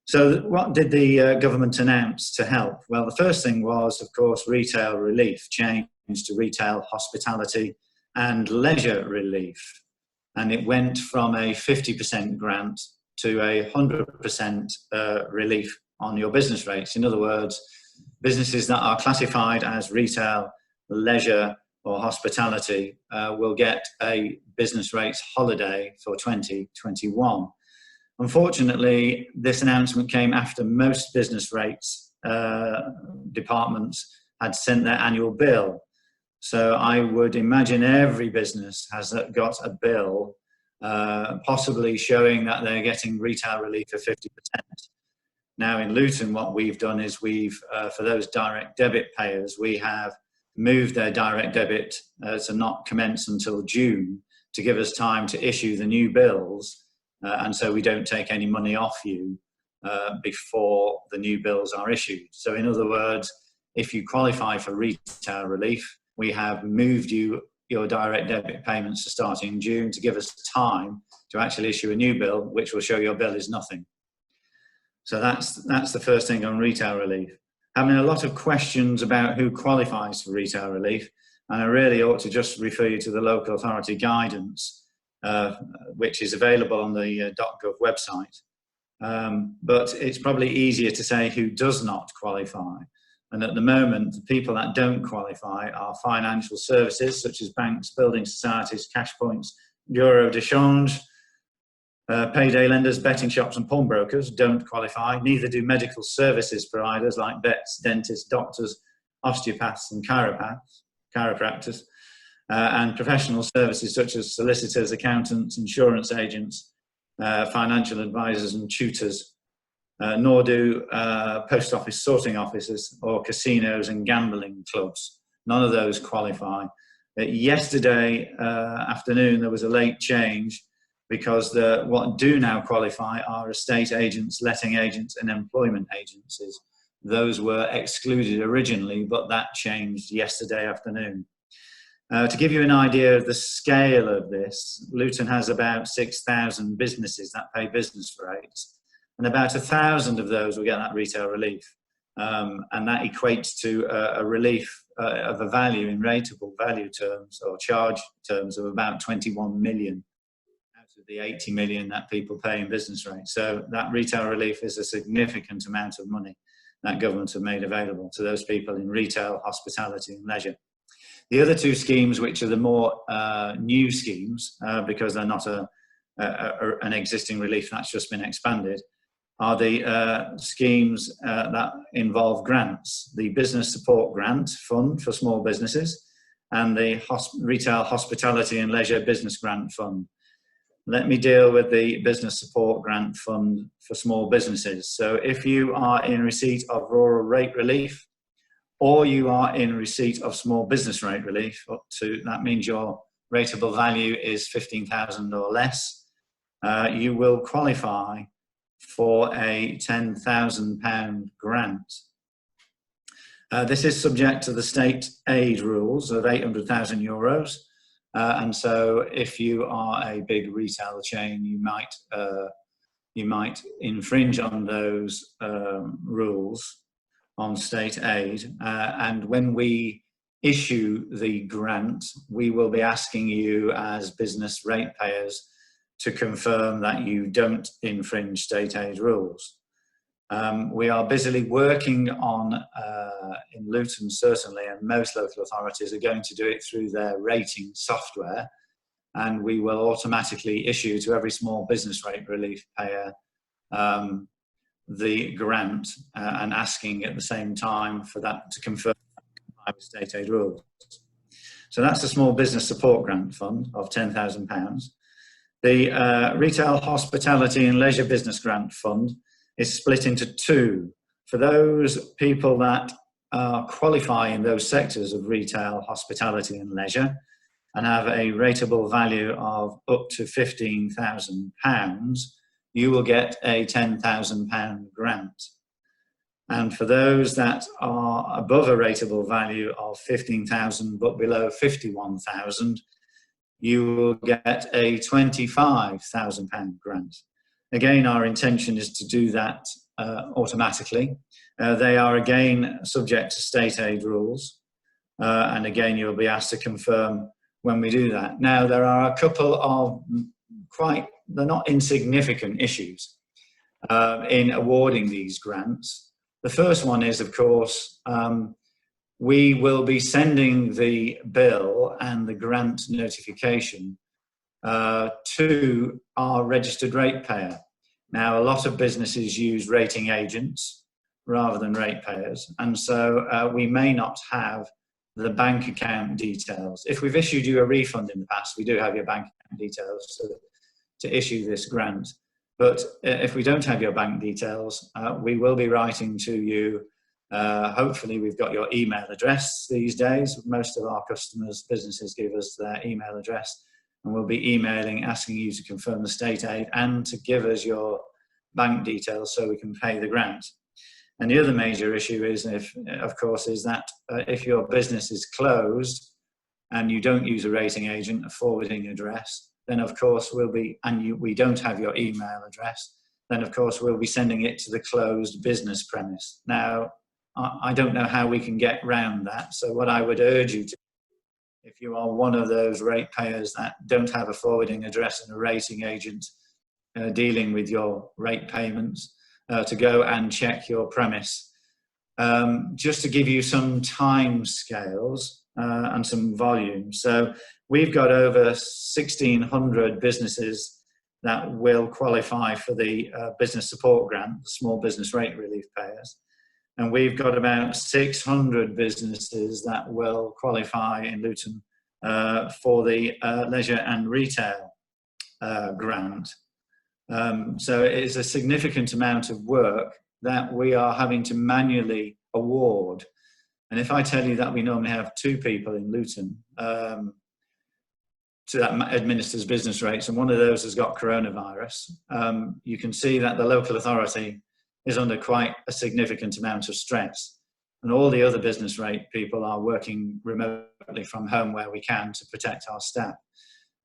So what did the government announce to help? Well, the first thing was, of course, retail relief, changed to retail, hospitality and leisure relief. And it went from a 50% grant to a 100% relief on your business rates. In other words, businesses that are classified as retail, leisure or hospitality will get a business rates holiday for 2021. Unfortunately, this announcement came after most business rates departments had sent their annual bill. So I would imagine every business has got a bill possibly showing that they're getting retail relief of 50%. Now in Luton, what we've done is we've, for those direct debit payers, we have moved their direct debit to not commence until June to give us time to issue the new bills, and so we don't take any money off you before the new bills are issued. So in other words, if you qualify for retail relief, we have moved your direct debit payments to start in June to give us time to actually issue a new bill, which will show your bill is nothing. So that's the first thing on retail relief. Having a lot of questions about who qualifies for retail relief, and I really ought to just refer you to the local authority guidance, which is available on the .gov website. But it's probably easier to say who does not qualify. And at the moment, the people that don't qualify are financial services, such as banks, building societies, cash points, bureau de change, payday lenders, betting shops and pawnbrokers don't qualify. Neither do medical services providers like vets, dentists, doctors, osteopaths and chiropractors. And professional services such as solicitors, accountants, insurance agents, financial advisors and tutors, nor do post office sorting offices or casinos and gambling clubs. None of those qualify. Yesterday afternoon there was a late change because what do now qualify are estate agents, letting agents and employment agencies. Those were excluded originally, but that changed yesterday afternoon. To give you an idea of the scale of this, Luton has about 6,000 businesses that pay business rates, and about 1,000 of those will get that retail relief. And that equates to a relief of a value in rateable value terms or charge terms of about 21 million out of the 80 million that people pay in business rates. So that retail relief is a significant amount of money that government have made available to those people in retail, hospitality and leisure. The other two schemes, which are the more new schemes, because they're not an existing relief that's just been expanded, are the schemes that involve grants. The Business Support Grant Fund for small businesses and the Retail Hospitality and Leisure Business Grant Fund. Let me deal with the Business Support Grant Fund for small businesses. So if you are in receipt of rural rate relief, or you are in receipt of small business rate relief, that means your rateable value is 15,000 or less, you will qualify for a £10,000 grant. This is subject to the state aid rules of €800,000. And so if you are a big retail chain, you might infringe on those rules on state aid, and when we issue the grant, we will be asking you as business ratepayers to confirm that you don't infringe state aid rules. We are busily working on, in Luton certainly, and most local authorities are going to do it through their rating software, and we will automatically issue to every small business rate relief payer the grant and asking at the same time for that to confirm with state aid rules. So that's the Small Business Support Grant Fund of £10,000. The Retail Hospitality and Leisure Business Grant Fund is split into two. For those people that qualify in those sectors of retail, hospitality and leisure and have a rateable value of up to £15,000, you will get a £10,000 grant. And for those that are above a rateable value of 15,000 but below 51,000, you will get a £25,000 grant. Again, our intention is to do that automatically. They are again subject to state aid rules. And again, you'll be asked to confirm when we do that. Now, there are a couple of they're not insignificant issues in awarding these grants. The first one is, of course, we will be sending the bill and the grant notification to our registered ratepayer. Now, a lot of businesses use rating agents rather than ratepayers, and so we may not have the bank account details. If we've issued you a refund in the past, we do have your bank account details to issue this grant. But if we don't have your bank details, we will be writing to you. Hopefully we've got your email address these days. Most of our customers, businesses give us their email address, and we'll be emailing asking you to confirm the state aid and to give us your bank details so we can pay the grant. And the other major issue is, of course, that if your business is closed and you don't use a rating agent, a forwarding address, then of course we don't have your email address, then of course we'll be sending it to the closed business premise. Now, I don't know how we can get round that. So what I would urge you to, if you are one of those ratepayers that don't have a forwarding address and a rating agent dealing with your rate payments, to go and check your premise just to give you some time scales and some volume. So we've got over 1,600 businesses that will qualify for the business support grant, the small business rate relief payers. And we've got about 600 businesses that will qualify in Luton for the leisure and retail grant. So it is a significant amount of work that we are having to manually award. And if I tell you that we normally have 2 people in Luton that administers business rates, and one of those has got coronavirus, you can see that the local authority is under quite a significant amount of stress. And all the other business rate people are working remotely from home where we can to protect our staff.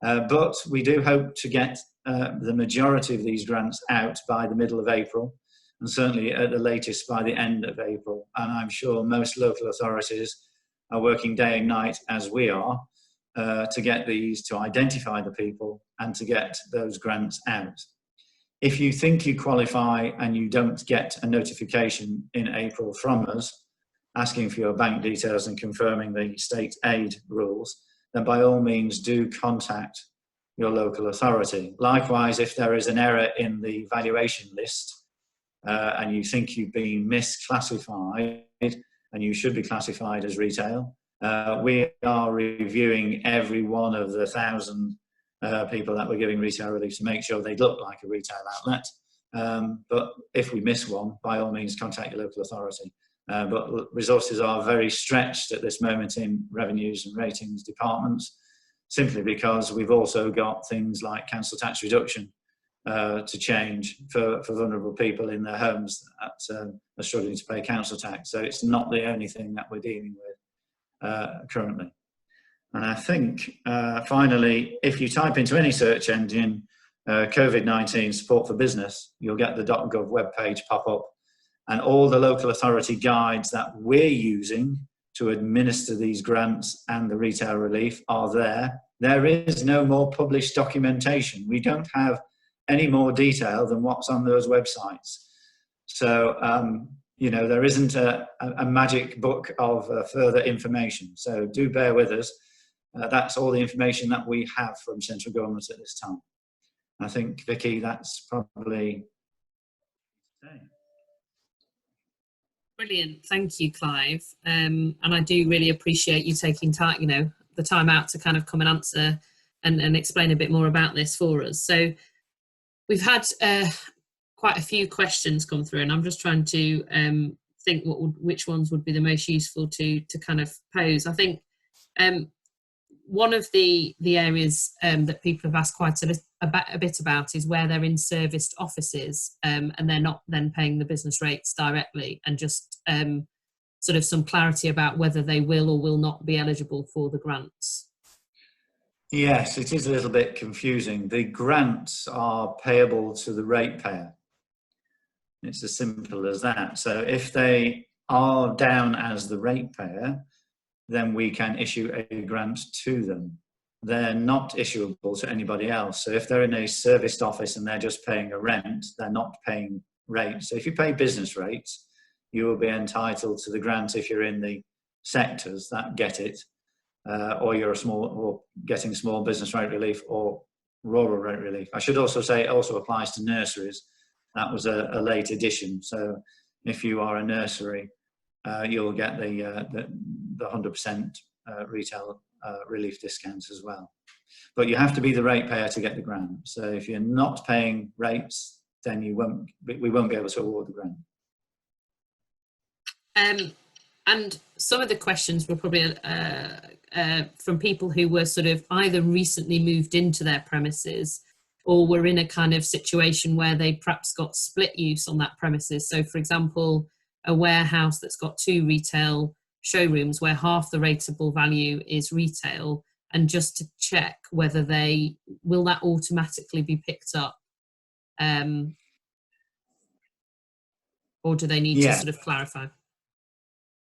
But we do hope to get the majority of these grants out by the middle of April, and certainly at the latest by the end of April. And I'm sure most local authorities are working day and night, as we are, to get these, to identify the people and to get those grants out. If you think you qualify and you don't get a notification in April from us asking for your bank details and confirming the state aid rules, then by all means do contact your local authority. Likewise, if there is an error in the valuation list and you think you've been misclassified and you should be classified as retail, we are reviewing every one of the 1,000 people that we're giving retail relief to make sure they look like a retail outlet. But if we miss one, by all means contact your local authority. But resources are very stretched at this moment in revenues and ratings departments, simply because we've also got things like council tax reduction to change for vulnerable people in their homes that are struggling to pay council tax. So it's not the only thing that we're dealing with currently. And I think, finally, if you type into any search engine COVID-19 support for business, you'll get the .gov webpage pop up, and all the local authority guides that we're using to administer these grants and the retail relief are there. There is no more published documentation. We don't have any more detail than what's on those websites. So, you know, there isn't a magic book of further information. So do bear with us. That's all the information that we have from central government at this time. I think, Vicky, that's probably... Brilliant, thank you, Clive. And I do really appreciate you taking time, you know, the time out to kind of come and answer and explain a bit more about this for us. So we've had quite a few questions come through, and I'm just trying to think which ones would be the most useful to kind of pose. I think one of the areas that people have asked quite a bit about is where they're in serviced offices and they're not then paying the business rates directly, and just sort of some clarity about whether they will or will not be eligible for the grants. Yes, it is a little bit confusing. The grants are payable to the ratepayer. It's as simple as that. So if they are down as the ratepayer, then we can issue a grant to them. They're not issuable to anybody else. So if they're in a serviced office and they're just paying a rent, they're not paying rates. So if you pay business rates, you will be entitled to the grant if you're in the sectors that get it, or you're getting small business rate relief or rural rate relief. I should also say it also applies to nurseries. That was a late addition. So if you are a nursery, you'll get the 100% retail relief discounts as well. But you have to be the ratepayer to get the grant. So if you're not paying rates, then we won't be able to award the grant. And some of the questions were probably from people who were sort of either recently moved into their premises or were in a kind of situation where they perhaps got split use on that premises. So, for example, a warehouse that's got 2 retail showrooms where half the rateable value is retail, and just to check whether will that automatically be picked up, or do they need to sort of clarify?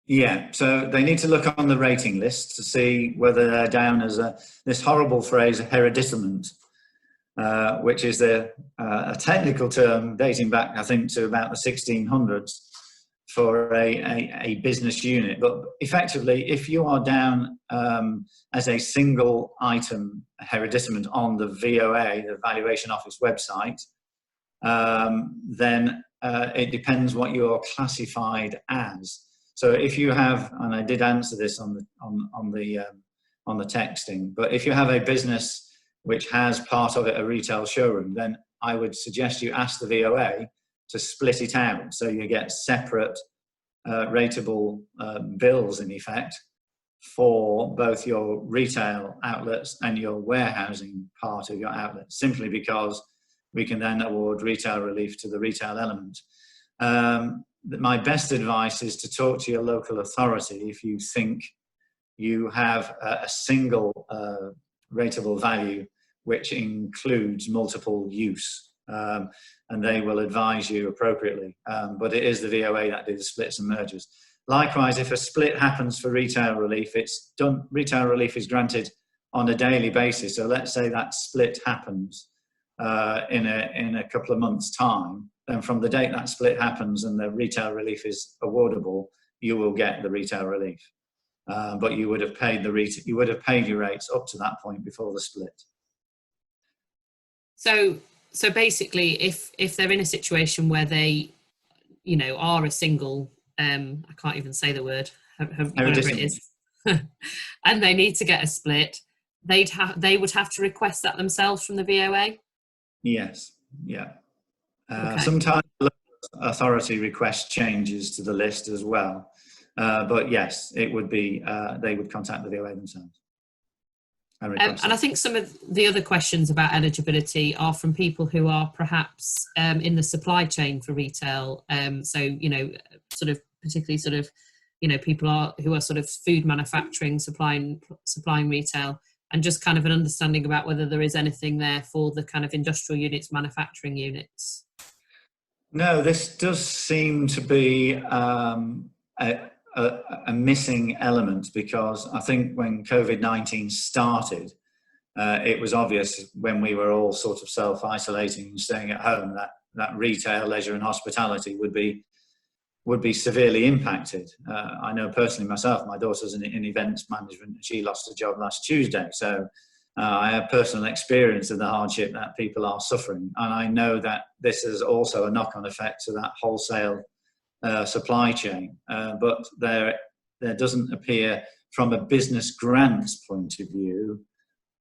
Yeah, so they need to look on the rating list to see whether they're down as this horrible phrase, hereditament, which is a technical term dating back, I think, to about the 1600s for a business unit. But effectively, if you are down as a single item hereditament on the VOA, the Valuation Office website, then it depends what you're classified as. So if you have, and I did answer this on the texting, but if you have a business which has part of it a retail showroom, then I would suggest you ask the VOA to split it out so you get separate rateable bills in effect for both your retail outlets and your warehousing part of your outlet, simply because we can then award retail relief to the retail element. My best advice is to talk to your local authority if you think you have a single rateable value which includes multiple use, and they will advise you appropriately. But it is the VOA that do the splits and mergers. Likewise, if a split happens for retail relief, it's done. Retail relief is granted on a daily basis. So let's say that split happens in a couple of months' time. Then from the date that split happens and the retail relief is awardable, you will get the retail relief. But you would have paid your rates up to that point before the split. So basically, if they're in a situation where they, are a single, I can't even say the word, whatever it is, and they need to get a split, they would have to request that themselves from the VOA? Yes, yeah. Okay. Sometimes the local authority requests changes to the list as well. But yes, it would be, they would contact the VOA themselves. And I think some of the other questions about eligibility are from people who are perhaps in the supply chain for retail. So, particularly people who are sort of food manufacturing, supplying retail, and just kind of an understanding about whether there is anything there for the kind of industrial units, manufacturing units. No, this does seem to be a missing element, because I think when COVID-19 started, it was obvious when we were all sort of self-isolating and staying at home that retail, leisure and hospitality would be severely impacted. I know personally myself, my daughter's in events management and she lost her job last Tuesday. So I have personal experience of the hardship that people are suffering. And I know that this is also a knock-on effect to that wholesale supply chain, but there doesn't appear, from a business grants point of view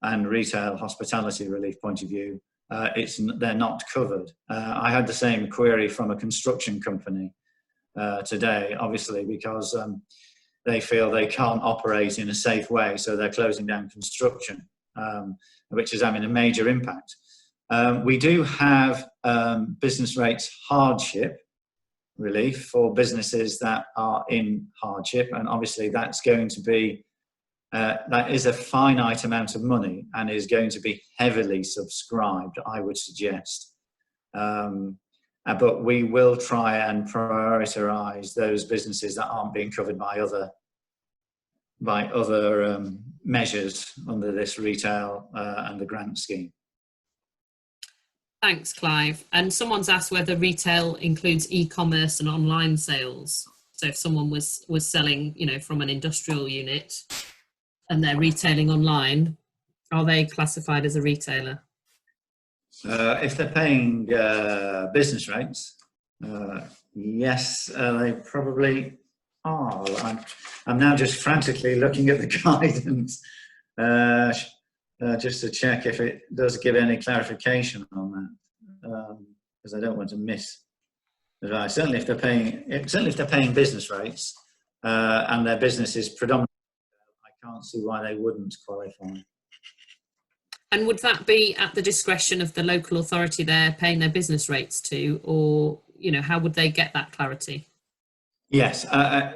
and retail hospitality relief point of view, they're not covered. I had the same query from a construction company today, obviously, because they feel they can't operate in a safe way, so they're closing down construction, which is having a major impact. We do have business rates hardship relief for businesses that are in hardship, and obviously that's going to be that is a finite amount of money and is going to be heavily subscribed, I would suggest, but we will try and prioritise those businesses that aren't being covered by other measures under this retail and the grant scheme. Thanks, Clive. And someone's asked whether retail includes e-commerce and online sales. So if someone was selling, from an industrial unit and they're retailing online, are they classified as a retailer? If they're paying business rates, yes, they probably are. I'm now just frantically looking at the guidance just to check if it does give any clarification on that, because I don't want to miss advice. Certainly, if they're paying business rates and their business is predominantly, I can't see why they wouldn't qualify. And would that be at the discretion of the local authority they're paying their business rates to, or how would they get that clarity? Yes,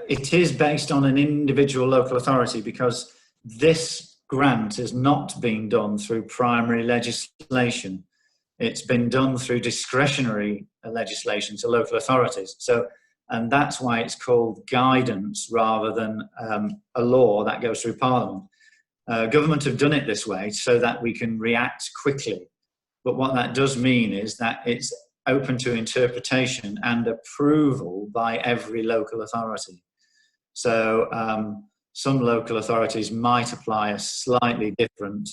it is based on an individual local authority, because this grant is not being done through primary legislation. It's been done through discretionary legislation to local authorities. And that's why it's called guidance rather than a law that goes through Parliament. Government have done it this way so that we can react quickly. But what that does mean is that it's open to interpretation and approval by every local authority. So some local authorities might apply a slightly different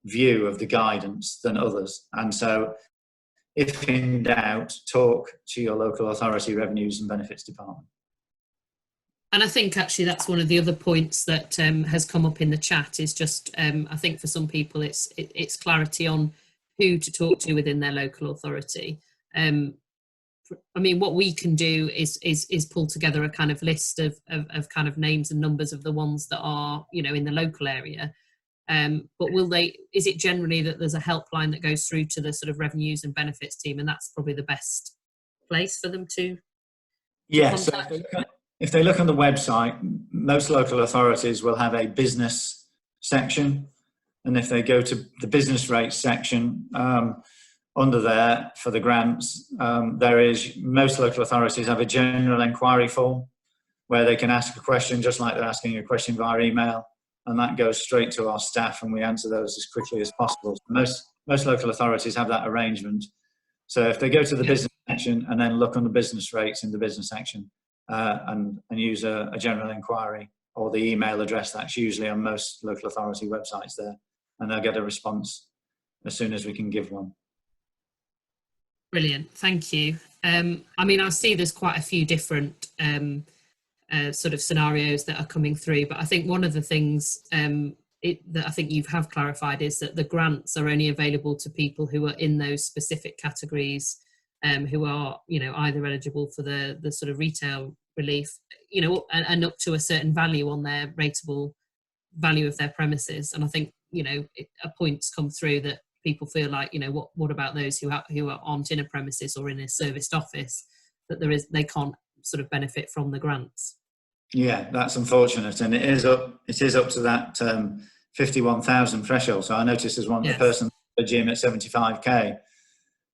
view of the guidance than others. And so if in doubt, talk to your local authority revenues and benefits department. And I think actually that's one of the other points that has come up in the chat is just, I think for some people it's clarity on who to talk to within their local authority. I mean, what we can do is pull together a kind of list of kind of names and numbers of the ones that are, you know, in the local area. But is it generally that there's a helpline that goes through to the sort of revenues and benefits team, and that's probably the best place for them to Yes, contact? so if they look on the website, most local authorities will have a business section. And if they go to the business rates section, under there for the grants, most local authorities have a general inquiry form where they can ask a question just like they're asking a question via email, and that goes straight to our staff and we answer those as quickly as possible. Most local authorities have that arrangement. So if they go to the business section and then look on the business rates in the business section and use a general inquiry or the email address that's usually on most local authority websites there, and they'll get a response as soon as we can give one. Brilliant, thank you. I mean, I see there's quite a few different sort of scenarios that are coming through, but I think one of the things that I think you have clarified is that the grants are only available to people who are in those specific categories, who are, you know, either eligible for the sort of retail relief, you know, and up to a certain value on their rateable value of their premises. And I think, you know, a point's come through that people feel like, you know, what about those who aren't in a premises or in a serviced office, that they can't sort of benefit from the grants. Yeah, that's unfortunate, and it is up to that 51,000 threshold. So I noticed there's one person at the gym at 75k.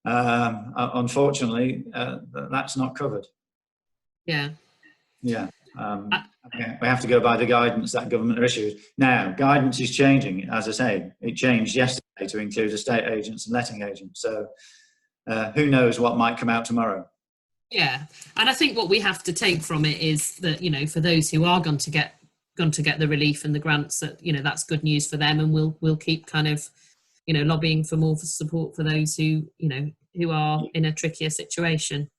Unfortunately, that's not covered. Yeah. Yeah. We have to go by the guidance that government are issued. Now, guidance is changing. As I say, it changed yesterday to include estate agents and letting agents. So who knows what might come out tomorrow. Yeah, and I think what we have to take from it is that, you know, for those who are going to get the relief and the grants, that, you know, that's good news for them, and we'll keep kind of, you know, lobbying for more support for those who, you know, who are in a trickier situation.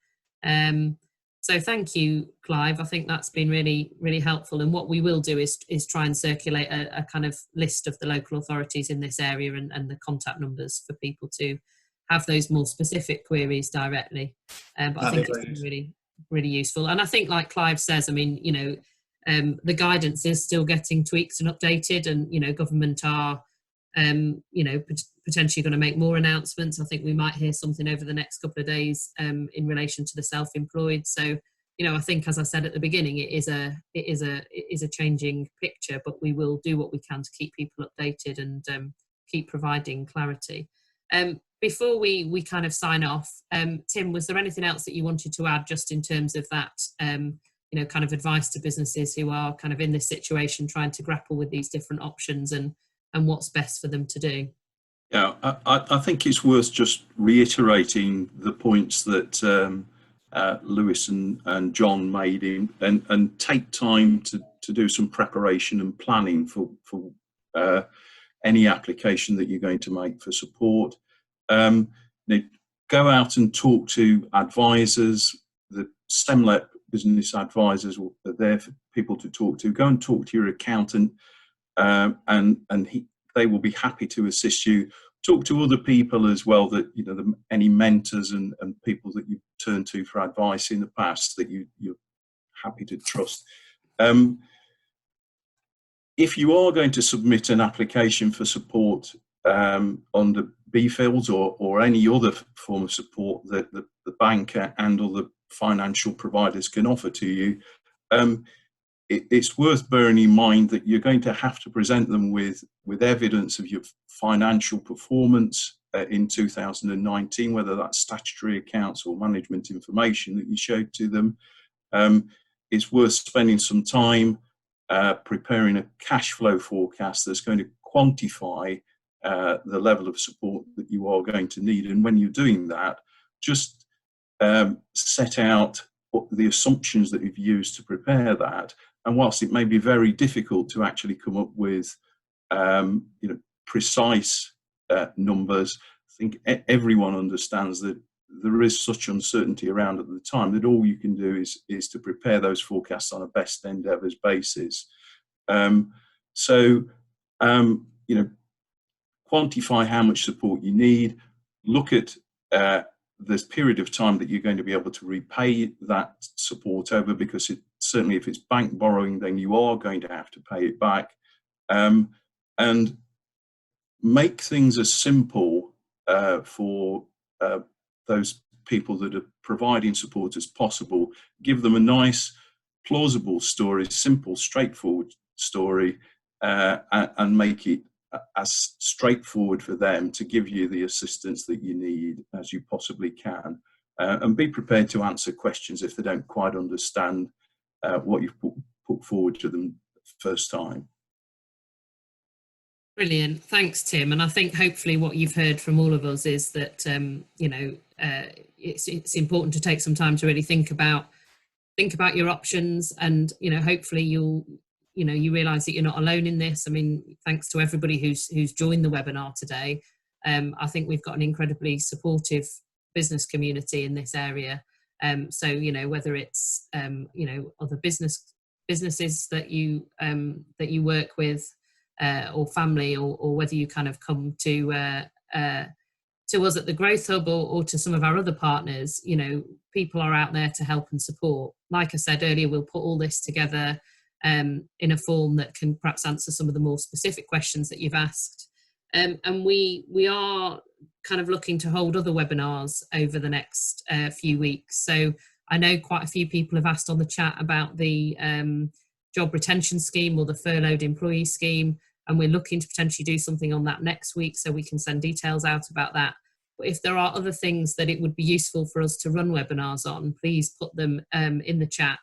So thank you, Clive. I think that's been really, really helpful. And what we will do is try and circulate a kind of list of the local authorities in this area and the contact numbers for people to have those more specific queries directly. But I think it's been really, really useful. And I think, like Clive says, I mean, you know, the guidance is still getting tweaked and updated, and, you know, government are, you know, potentially going to make more announcements. I think we might hear something over the next couple of days in relation to the self-employed. So, you know, I think, as I said at the beginning, it is a changing picture, but we will do what we can to keep people updated and keep providing clarity. Before we kind of sign off, Tim, was there anything else that you wanted to add just in terms of that, you know, kind of advice to businesses who are kind of in this situation, trying to grapple with these different options and what's best for them to do? Yeah, I think it's worth just reiterating the points that Lewis and John made and take time to do some preparation and planning for any application that you're going to make for support. Go out and talk to advisors. The SEMLEP business advisors are there for people to talk to. Go and talk to your accountant, they will be happy to assist you. Talk to other people as well, that, you know, any mentors and people that you've turned to for advice in the past that you're happy to trust. If you are going to submit an application for support on the B fields or any other form of support that the bank and other financial providers can offer to you, it's worth bearing in mind that you're going to have to present them with evidence of your financial performance in 2019, whether that's statutory accounts or management information that you showed to them. It's worth spending some time preparing a cash flow forecast that's going to quantify the level of support that you are going to need. And when you're doing that, just set out what the assumptions that you've used to prepare that. And whilst it may be very difficult to actually come up with precise numbers, I think everyone understands that there is such uncertainty around at the time that all you can do is to prepare those forecasts on a best endeavours basis. Quantify how much support you need, look at the period of time that you're going to be able to repay that support over, because certainly if it's bank borrowing, then you are going to have to pay it back, and make things as simple for those people that are providing support as possible. Give them a nice, plausible story, simple, straightforward story, and make it as straightforward for them to give you the assistance that you need as you possibly can, and be prepared to answer questions if they don't quite understand what you've put forward to them first time. Brilliant, thanks Tim. And I think hopefully what you've heard from all of us is that it's important to take some time to really think about your options, and hopefully you realise that you're not alone in this. I mean, thanks to everybody who's joined the webinar today. I think we've got an incredibly supportive business community in this area. So whether it's other businesses that you work with, or family, or whether you kind of come to us at the GrowthHub or to some of our other partners, people are out there to help and support. Like I said earlier, we'll put all this together in a form that can perhaps answer some of the more specific questions that you've asked. And we are kind of looking to hold other webinars over the next few weeks. So I know quite a few people have asked on the chat about the job retention scheme or the furloughed employee scheme, and we're looking to potentially do something on that next week, so we can send details out about that. But if there are other things that it would be useful for us to run webinars on, please put them in the chat,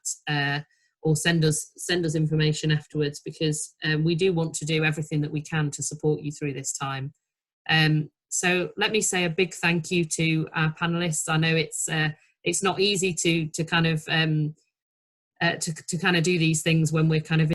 or send us information afterwards, because we do want to do everything that we can to support you through this time. So let me say a big thank you to our panelists. I know it's not easy to kind of do these things when we're kind of